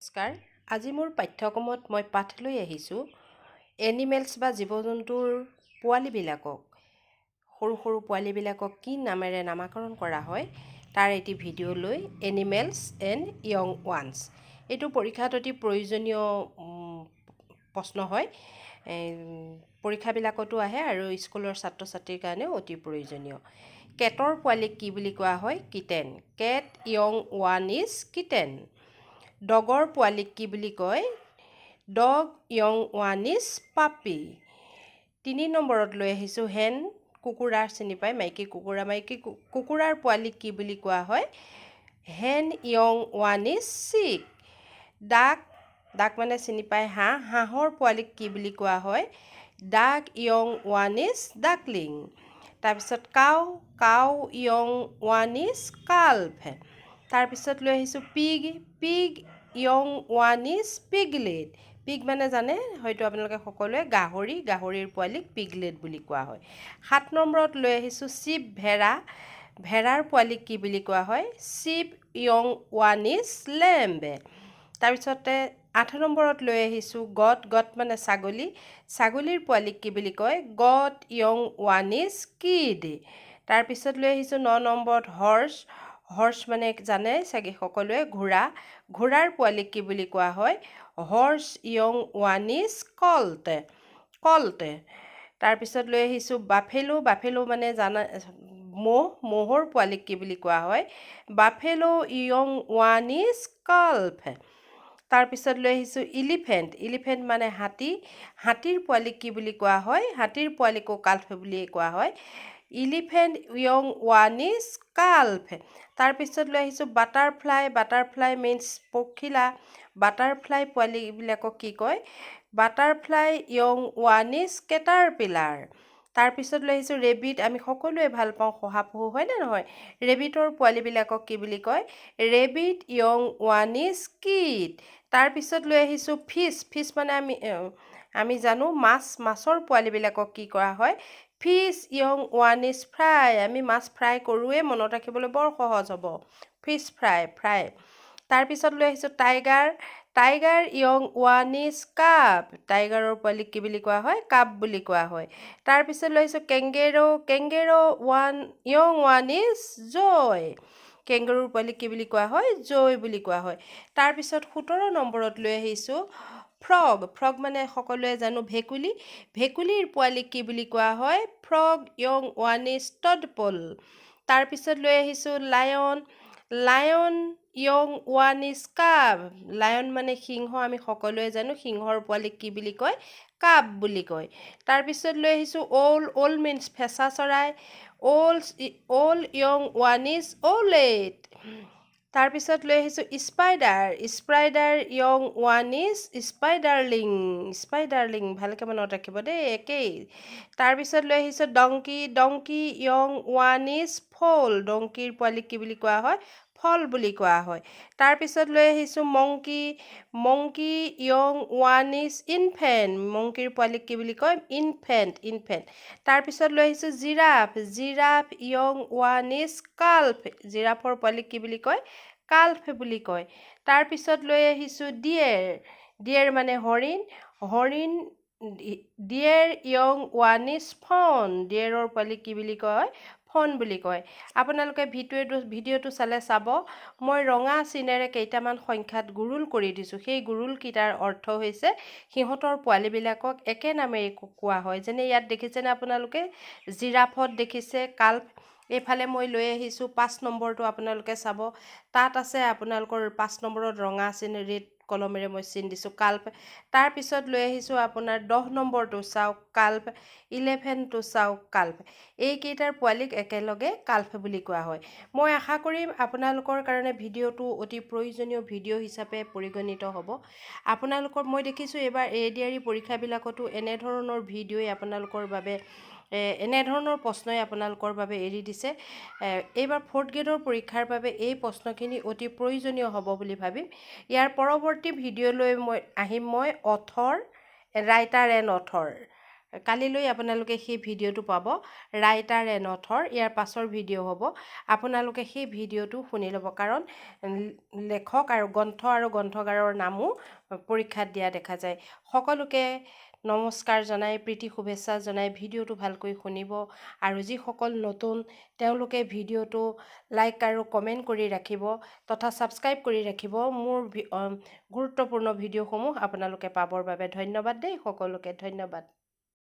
নমস্কাৰ। আজি মোৰ পাঠ্যক্ৰমত মই পাঠ লৈ আহিছোঁ এনিমেলছ বা জীৱ জন্তুৰ পোৱালিবিলাকক সৰু সৰু পোৱালিবিলাকক কি নামেৰে নামাকৰণ কৰা হয় তাৰ এটি ভিডিঅ' লৈ এনিমেলছ এণ্ড য়ং ওৱান্স। এইটো পৰীক্ষাত অতি প্ৰয়োজনীয় প্ৰশ্ন হয়। পৰীক্ষাবিলাকতো আহে আৰু স্কুলৰ ছাত্ৰ ছাত্ৰীৰ কাৰণেও অতি প্ৰয়োজনীয়। কেটৰ পোৱালিক কি বুলি কোৱা হয়? Kitten. Cat young one is kitten. ডগৰ পোৱালিক কি বুলি কয়? ডগ য়ং ওৱান ইজ পাপি। 3 নম্বৰত লৈ আহিছোঁ হেন কুকুৰা চিনি পায়, মাইকী কুকুৰাৰ পোৱালিক কি বুলি কোৱা হয়? হেন য়ং ওৱান ইজ চিক। ডাক মানে চিনি পায় হাঁহৰ পোৱালিক কি বুলি কোৱা হয়? Duck young one is duckling. তাৰপিছত cow young one is calf. তাৰপিছত লৈ আহিছোঁ pig young one is piglet. Pig মানে জানে হয়তো আপোনালোকে সকলোৱে গাহৰিৰ পোৱালিক পিগলেট বুলি কোৱা হয়। 7 নম্বৰত লৈ আহিছোঁ চিপ ভেড়াৰ পোৱালিক কি বুলি কোৱা হয়? চিপ য়ং ওৱান ইজ লেম্ব। তাৰপিছতে 8 নম্বৰত লৈ আহিছোঁ গট মানে ছাগলীৰ পোৱালিক কি বুলি কয়? Goat young one is kid. তাৰপিছত লৈ আহিছোঁ 9 নম্বৰত হৰ্চ মানে জানে চাগে সকলোৱে ঘোঁৰাৰ পোৱালিক কি বুলি কোৱা হয়? Horse young one is colt. তাৰপিছত লৈ আহিছোঁ বাফেলো মানে জানা ম'হৰ পোৱালিক কি বুলি কোৱা হয়? Buffalo young one is calf. তাৰপিছত লৈ আহিছোঁ ইলিফেণ্ট মানে হাতীৰ পোৱালিক কি বুলি কোৱা হয়? হাতীৰ পোৱালিকো কাল্ফ বুলিয়ে কোৱা হয়। ইলিফেণ্ট য়ং ওৱান ইজ কাল্ফ। তাৰপিছত লৈ আহিছোঁ বাটাৰফ্লাই মিন্স পখিলা। বাটাৰফ্লাই পোৱালিবিলাকক কি কয়? Butterfly young one is caterpillar. তাৰপিছত লৈ আহিছোঁ ৰেবিট। আমি সকলোৱে ভাল পাওঁ শহাপহু, হয়নে নহয়? ৰেবিটৰ পোৱালিবিলাকক কি বুলি কয়? Rabbit young one is kit. তাৰপিছত লৈ আহিছোঁ ফিছ মানে আমি জানো মাছৰ পোৱালিবিলাকক কি কৰা হয়? Fish young one is fry. আমি মাছ ফ্ৰাই কৰোঁৱে, মনত ৰাখিবলৈ বৰ সহজ হ'ব। Fish fry. তাৰপিছত লৈ আহিছোঁ tiger young one is cub. টাইগাৰৰ পোৱালিক কি বুলি কোৱা হয়? কাপ বুলি কোৱা হয়। তাৰপিছত লৈ আহিছোঁ কেংগেৰ য়ং ওৱান ইজ জয়। কেংগেৰুৰ পোৱালিক কি বুলি কোৱা হয়? জয় বুলি কোৱা হয়। তাৰপিছত 17 নম্বৰত লৈ আহিছোঁ ফ্ৰগ মানে সকলোৱে জানো ভেকুলীৰ পোৱালিক কি বুলি কোৱা হয়? Frog young one is tadpole. তাৰপিছত লৈ আহিছোঁ lion young one is cub. Lion মানে সিংহ, আমি সকলোৱে জানো সিংহৰ পোৱালিক কি বুলি কয়? কাব বুলি কয়। তাৰপিছত লৈ আহিছোঁ অল মিন্স ফেঁচা চৰাই। Owl young one is owlet. তাৰপিছত লৈ আহিছোঁ spider young one is spiderling. ভালকৈ মনত ৰাখিব দেই, একেই। তাৰপিছত লৈ আহিছোঁ ডংকি য়ং ওৱান ইজ ফল। ডংকিৰ পোৱালিক কি বুলি কোৱা হয়? ফল বুলি কোৱা হয়। তাৰপিছত লৈ আহিছোঁ monkey young one is infant. মংকিৰ পোৱালিক কি বুলি কয়? ইনফেণ্ট। তাৰপিছত লৈ আহিছোঁ giraffe young one is calf. জিৰাফৰ পোৱালিক কি বুলি কয়? কাল্ফ বুলি কয়। তাৰপিছত লৈ আহিছোঁ ডিয়েৰ মানে হৰিণ deer young one is fawn. ডিয়েৰৰ পোৱালিক কি বুলি কয়? ফন বুলি কয়। আপোনালোকে ভিডিঅ'টো চাব, মই ৰঙা চিনেৰে কেইটামান সংখ্যাত গুৰুল কৰি দিছোঁ। সেই গুৰুলকেইটাৰ অৰ্থ হৈছে সিহঁতৰ পোৱালিবিলাকক একে নামেৰে কোৱা হয়। যেনে ইয়াত দেখিছেনে আপোনালোকে? জিৰাফত দেখিছে কাল্ফ। এইফালে মই লৈ আহিছোঁ 5 নম্বৰটো আপোনালোকে চাব। তাত আছে আপোনালোকৰ 5 নম্বৰত ৰঙা চিন ৰেড কলমেৰে মই চিন দিছোঁ কাল্ফ। তাৰপিছত লৈ আহিছোঁ আপোনাৰ 10 নম্বৰটো চাওক কাল্ফ। 11টো চাওক কাল্ফ। এইকেইটাৰ পোৱালিক একেলগে কাল্ফ বুলি কোৱা হয়। মই আশা কৰিম আপোনালোকৰ কাৰণে ভিডিঅ'টো অতি প্ৰয়োজনীয় ভিডিঅ' হিচাপে পৰিগণিত হ'ব। মই দেখিছোঁ এইবাৰ ADRE পৰীক্ষাবিলাকতো এনেধৰণৰ ভিডিঅ'ই আপোনালোকৰ বাবে এনেধৰণৰ প্ৰশ্নই আপোনালোকৰ বাবে এৰি দিছে। এইবাৰ 4th গ্ৰেডৰ পৰীক্ষাৰ বাবে এই প্ৰশ্নখিনি অতি প্ৰয়োজনীয় হ'ব বুলি ভাবিম। ইয়াৰ পৰৱৰ্তী ভিডিঅ'লৈ আহিম মই ৰাইটাৰ এণ্ড অথৰ। কালিলৈ আপোনালোকে সেই ভিডিঅ'টো পাব ৰাইটাৰ এণ্ড অথৰ ইয়াৰ পাছৰ ভিডিঅ' হ'ব আপোনালোকে সেই ভিডিঅ'টো শুনি ল'ব কাৰণ লেখক আৰু গ্ৰন্থকাৰৰ নামো পৰীক্ষাত দিয়া দেখা যায় সকলোকে নমস্কাৰ জনাই প্ৰীতি শুভেচ্ছা জনাই ভিডিঅ'টো ভালকৈ শুনিব আৰু যিসকল নতুন তেওঁলোকে ভিডিঅ'টো লাইক আৰু কমেণ্ট কৰি ৰাখিব তথা ছাবস্ক্ৰাইব কৰি ৰাখিব মোৰ গুৰুত্বপূৰ্ণ ভিডিঅ'সমূহ আপোনালোকে পাবৰ বাবে ধন্যবাদ দেই সকলোকে ধন্যবাদ